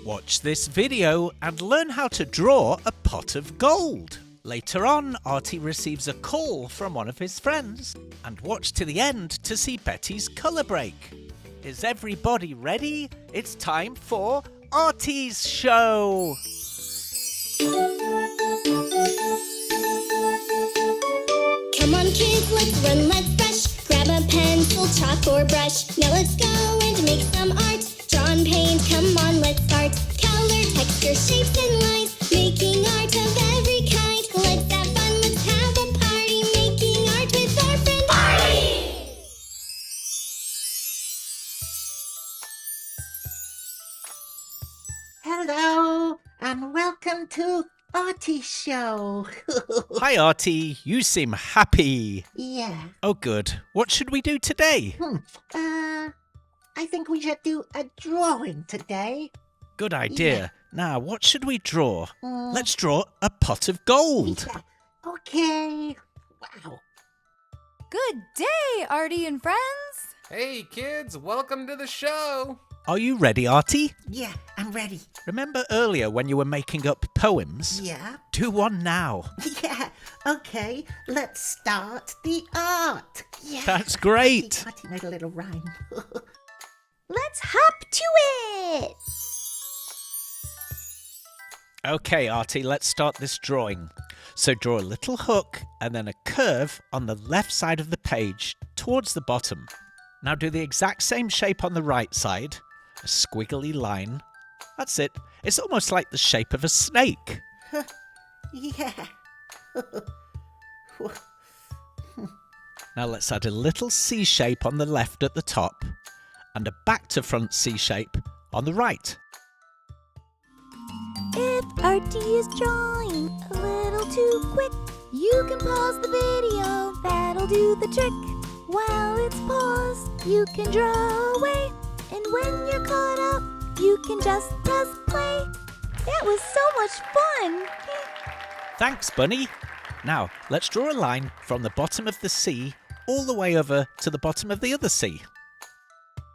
Watch this video and learn how to draw a pot of gold. Later on, Artie receives a call from one of his friends. And watch to the end to see Betty's colour break. Is everybody ready? It's time for Artie's show! Come on kids, let's run, let's rush. Grab a pencil, chalk or brush. Now let's go and make some art. Draw and paint, come on, let's start. Color, texture, shapes and lines. Making art of every kind. Let's have fun, let's have a party. Making art with our friend Artie! Hello, and welcome to Artie's show. Hi Artie, you seem happy. Yeah. Oh good, what should we do today? I think we should do a drawing today. Good idea. Yeah. Now, what should we draw? Let's draw a pot of gold. Yeah. Okay. Wow. Good day, Artie and friends! Hey kids, welcome to the show! Are you ready, Artie? Yeah, I'm ready. Remember earlier when you were making up poems? Yeah. Do one now. Yeah. Okay, let's start the art. Yeah. That's great. Artie made a little rhyme. Let's hop to it! Okay, Artie, let's start this drawing. So draw a little hook and then a curve on the left side of the page towards the bottom. Now do the exact same shape on the right side. A squiggly line. That's it. It's almost like the shape of a snake. Yeah. Now let's add a little C shape on the left at the top and a back to front C shape on the right. If Artie is drawing a little too quick, you can pause the video, that'll do the trick. While it's paused, you can draw away, and when you're caught up, you can just press play. That was so much fun! Thanks, Bunny. Now let's draw a line from the bottom of the C all the way over to the bottom of the other C.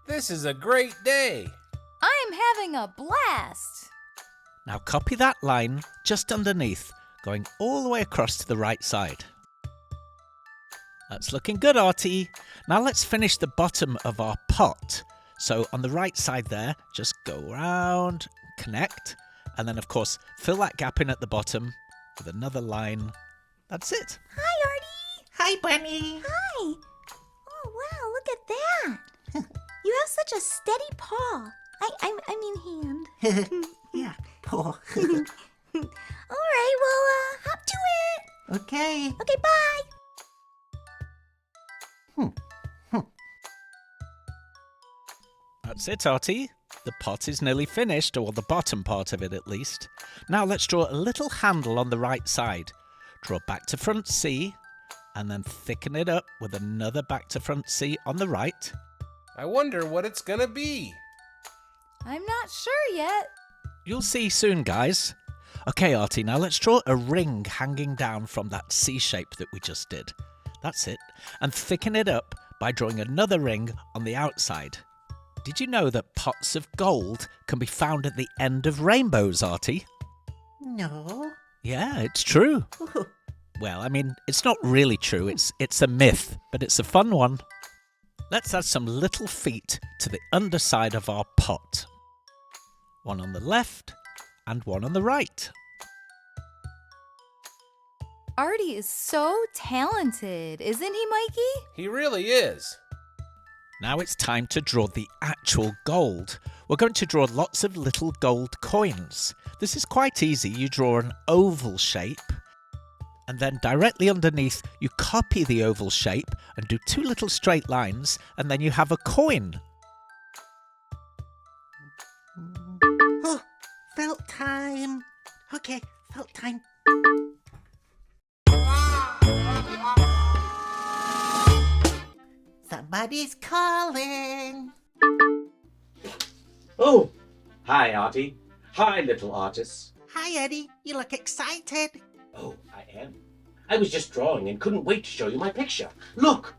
This is a great day! I'm having a blast! Now copy that line just underneath, going all the way across to the right side. That's looking good, Artie. Now let's finish the bottom of our pot. So on the right side there, just go round, connect, and then of course fill that gap in at the bottom with another line. That's it. Hi, Artie! Hi, Bunny. Hi! Oh, wow, look at that! You have such a steady paw. I mean hand. Yeah, poor. All right, well, hop to it. Okay. Okay, bye. That's it, Artie. The pot is nearly finished, or the bottom part of it at least. Now let's draw a little handle on the right side. Draw back to front C, and then thicken it up with another back to front C on the right. I wonder what it's gonna be. I'm not sure yet. You'll see soon, guys. Okay, Artie, now let's draw a ring hanging down from that C shape that we just did. That's it. And thicken it up by drawing another ring on the outside. Did you know that pots of gold can be found at the end of rainbows, Artie? No. Yeah, it's true. Well, I mean, it's not really true. It's a myth, but it's a fun one. Let's add some little feet to the underside of our pot. One on the left and one on the right. Artie is so talented, isn't he, Mikey? He really is. Now it's time to draw the actual gold. We're going to draw lots of little gold coins. This is quite easy. You draw an oval shape, and then directly underneath you copy the oval shape and do two little straight lines, and then you have a coin. Oh, felt time. Okay, felt time. Somebody's calling. Oh, hi, Artie. Hi, little artist. Hi, Eddie. You look excited. Oh, I am. I was just drawing and couldn't wait to show you my picture. Look!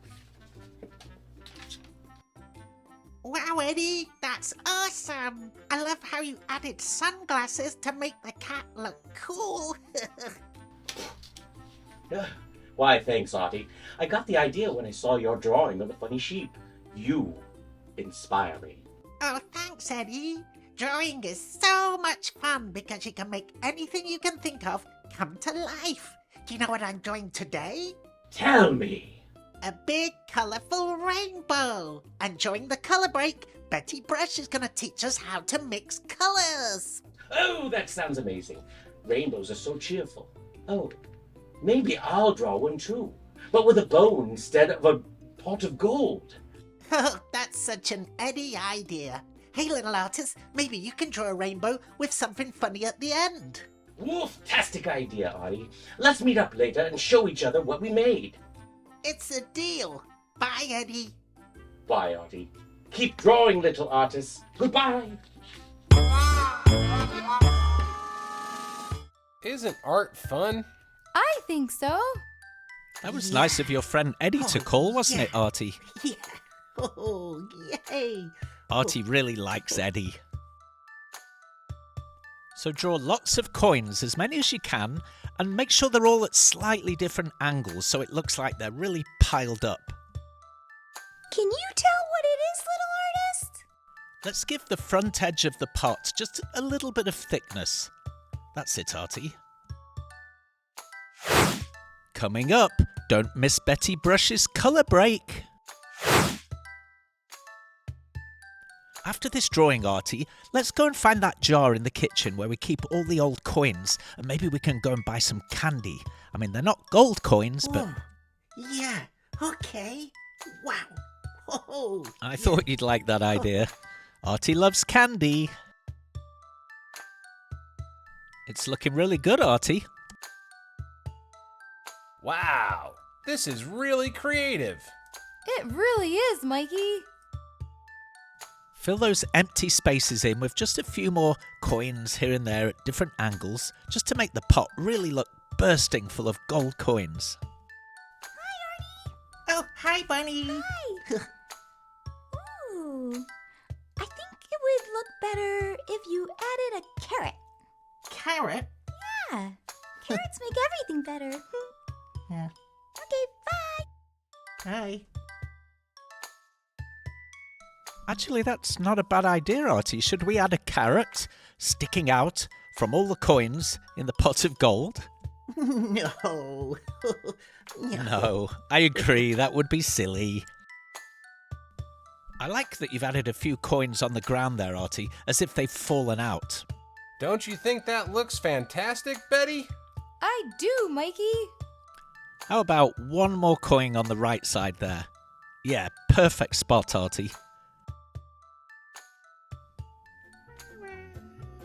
Wow, Eddie, that's awesome. I love how you added sunglasses to make the cat look cool. Why, thanks, Artie. I got the idea when I saw your drawing of the funny sheep. You inspire me. Oh, thanks, Eddie. Drawing is so much fun because you can make anything you can think of come to life. Do you know what I'm drawing today? Tell me. A big, colourful rainbow. And during the colour break, Betty Brush is going to teach us how to mix colours. Oh, that sounds amazing. Rainbows are so cheerful. Oh, maybe I'll draw one too, but with a bow instead of a pot of gold. Oh, that's such an Eddie idea. Hey, little artist, maybe you can draw a rainbow with something funny at the end. Wolf-tastic idea, Artie. Let's meet up later and show each other what we made. It's a deal. Bye, Eddie. Bye, Artie. Keep drawing, little artist. Goodbye. Isn't art fun? I think so. That was nice of your friend Eddie to call, wasn't yeah. it, Artie? Yeah. Oh, yay. Artie really likes Eddie. So draw lots of coins, as many as you can, and make sure they're all at slightly different angles so it looks like they're really piled up. Can you tell what it is, little artist? Let's give the front edge of the pot just a little bit of thickness. That's it, Artie. Coming up, don't miss Betty Brush's colour break. After this drawing, Artie, let's go and find that jar in the kitchen where we keep all the old coins, and maybe we can go and buy some candy. I mean, they're not gold coins, but... Whoa. Yeah, okay. Wow. Oh, I thought you'd like that idea. Artie loves candy. It's looking really good, Artie. Wow, this is really creative. It really is, Mikey. Fill those empty spaces in with just a few more coins here and there at different angles, just to make the pot really look bursting full of gold coins. Oh, hi, Bunny. Hi. Ooh. I think it would look better if you added a carrot. Carrot? Yeah. Carrots make everything better. Yeah. Okay, bye. Hi. Actually, that's not a bad idea, Artie. Should we add a carrot sticking out from all the coins in the pot of gold? No. No, I agree. That would be silly. I like that you've added a few coins on the ground there, Artie, as if they've fallen out. Don't you think that looks fantastic, Betty? I do, Mikey. How about one more coin on the right side there? Yeah, perfect spot, Artie.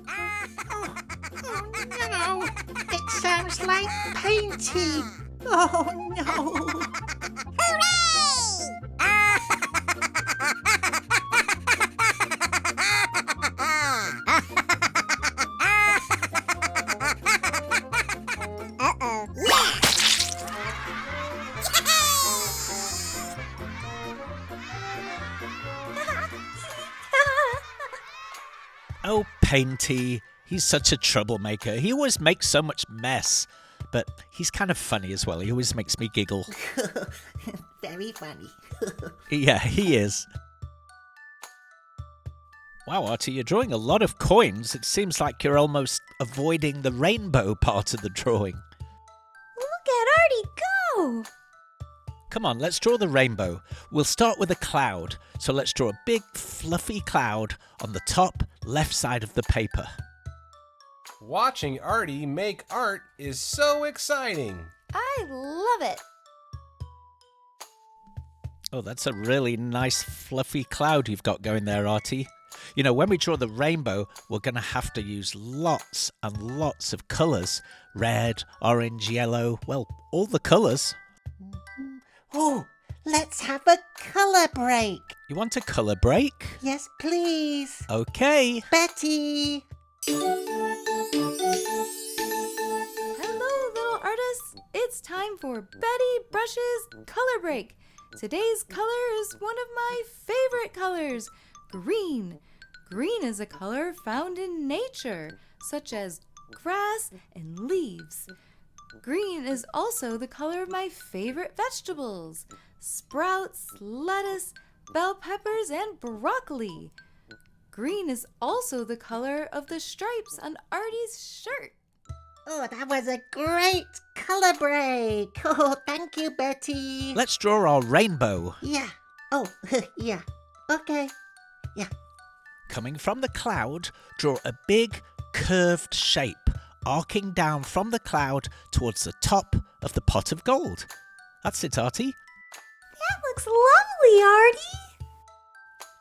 Oh, no. It sounds like Painty. Oh, no. Oh, Painty. He's such a troublemaker. He always makes so much mess. But he's kind of funny as well. He always makes me giggle. Very funny. Yeah, he is. Wow, Artie, you're drawing a lot of coins. It seems like you're almost avoiding the rainbow part of the drawing. Look at Artie go! Come on, let's draw the rainbow. We'll start with a cloud. So let's draw a big, fluffy cloud on the top left side of the paper. Watching Artie make art is so exciting. I love it. Oh, that's a really nice, fluffy cloud you've got going there, Artie. You know, when we draw the rainbow, we're going to have to use lots and lots of colours. Red, orange, yellow, well, all the colours. Oh, let's have a colour break. You want a colour break? Yes, please. Okay. Betty. Hello, little artists. It's time for Betty Brush's color break. Today's color is one of my favorite colors, Green. Green is a color found in nature, such as grass and leaves. Green is also the color of my favorite vegetables: sprouts, lettuce, bell peppers, and broccoli. Green is also the color of the stripes on Artie's shirt. Oh, that was a great color break. Oh, thank you, Betty. Let's draw our rainbow. Yeah. Oh, yeah. Okay. Yeah. Coming from the cloud, draw a big curved shape, arcing down from the cloud towards the top of the pot of gold. That's it, Artie. That looks lovely, Artie.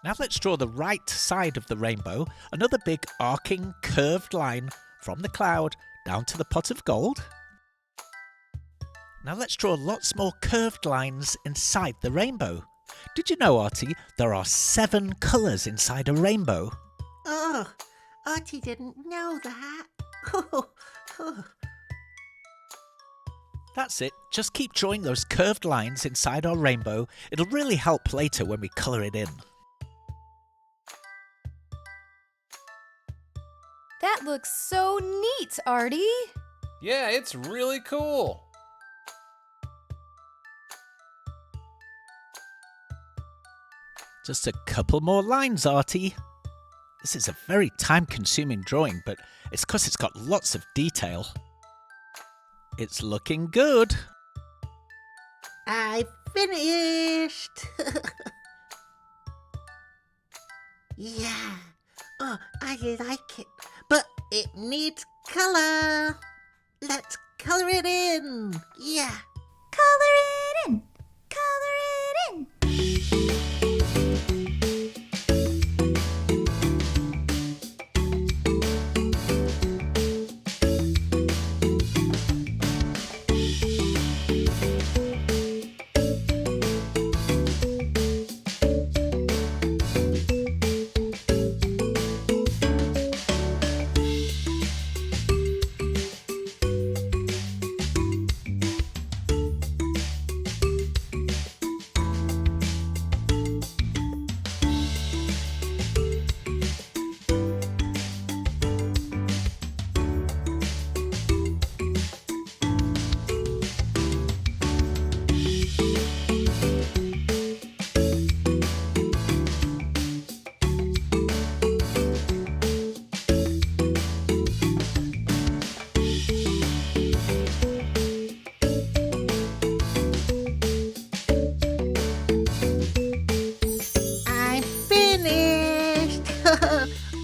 Now let's draw the right side of the rainbow, another big arcing curved line from the cloud down to the pot of gold. Now let's draw lots more curved lines inside the rainbow. Did you know, Artie, there are 7 colours inside a rainbow? Oh, Artie didn't know that. Oh, oh. That's it. Just keep drawing those curved lines inside our rainbow. It'll really help later when we colour it in. That looks so neat, Artie. Yeah, it's really cool. Just a couple more lines, Artie. This is a very time-consuming drawing, but it's because it's got lots of detail. It's looking good. I finished. Yeah. Oh, I like it. But it needs color. Let's color it in. Yeah. Color it in. Color it in.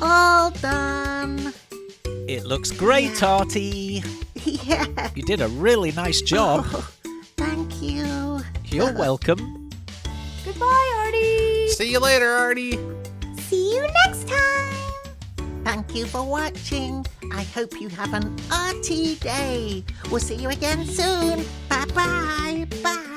All done. It looks great, Artie. Yeah. You did a really nice job. Oh, thank you. You're welcome. Goodbye, Artie. See you later, Artie. See you next time. Thank you for watching. I hope you have an Artie day. We'll see you again soon. Bye-bye. Bye.